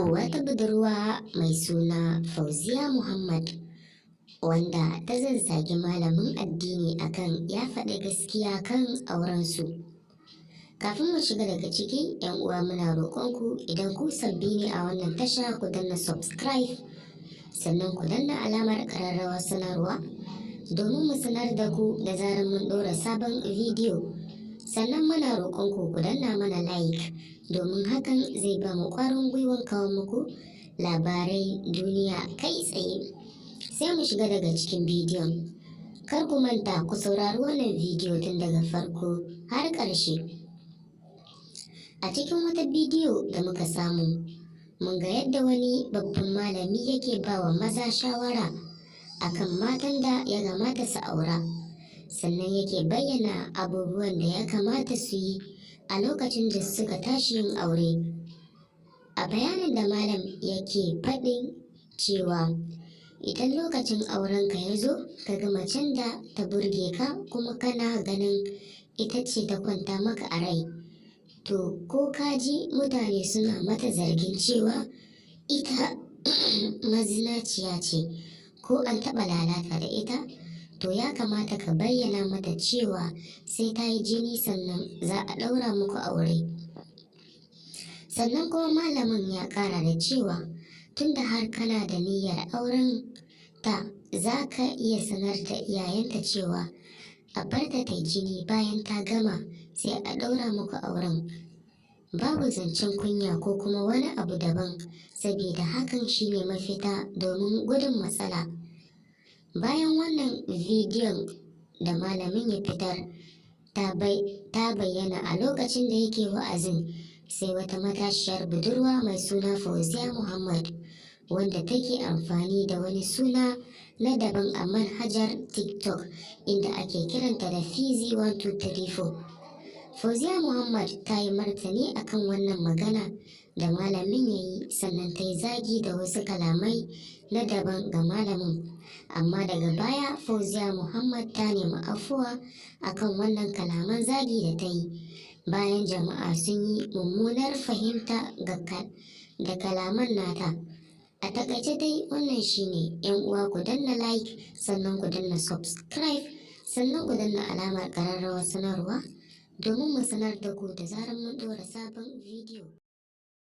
Wata budurwa mai suna Fauziya Muhammad wanda ta zazzagi malamin addini akan ya faɗi gaskiya kan aurensu. Kafin mu shiga daga ciki, 'yan uwa muna roƙonku idan ku sabbi ne a wannan tasha ku danna subscribe sannan ku danna alamar ƙararrawar sanarwa domin mu sanar da ku da zarar mun ɗora sabon bidiyo. Sannan muna roƙonku ku danna mana like domin hakan zai ba mu ƙwarin gwiwan kawo muku labarai duniya kai tsaye. Sai mu shiga daga cikin bidiyon. Kar ku manta ku saurari wannan bidiyo tun daga farko har ƙarshe. A cikin wata bidiyo da muka samu, mun ga yadda wani babban malami yake ba wa maza shawara akan matan da ya kamata su aura, sannan yake bayyana abubuwan da ya kamata su yi a lokacin da suka tashi yin aure. A bayanin da malam yake faɗin cewa idan lokacin aurenka ya zo ka ga macen da ta burge ka kuma kana ganin ita ce ta kwanta maka a rai, to ko ka ji mutane suna mata zargin cewa ita mazinaciya ce ko an taɓa lalata da ita, to ya kamata ka bayyana mata cewa sai ta yi jini sannan za a ɗaura muku aure. Sannan kuma malamin ya ƙara da cewa tunda har kana da niyyar auren ta, za ka iya sanar da iyayenta cewa a bar ta ta jini bayan ta gama sai a ɗaura muku auren. Babu zancen kunya ko kuma wani abu daban, saboda hakan shine mafita domin gudun matsala. Bayan wannan bidiyon da malamin ya fitar ta bayyana a lokacin da yake wa'azin, sai wata matashiyar budurwa mai suna Fauziya Muhammad wanda take amfani da wani suna na daban a manhajar TikTok inda ake kiranta da Fizi1234. Fauziya Muhammad ta yi martani akan wannan magana da malamin ya yi, sannan ta yi zagi da wasu kalamai na daban ga malamin. Amma daga baya Fauziya Muhammad ta nemi afuwa akan wannan kalaman zagi da ta yi, bayan jama'a sun yi mummunar fahimta da kalaman nata. A takaice dai wannan shine, 'yan uwa ku danna like sannan ku danna subscribe sannan ku danna alamar ƙararrawar sanarwa domin mu sanar da ku da zarar mun ɗora sabon bidiyo.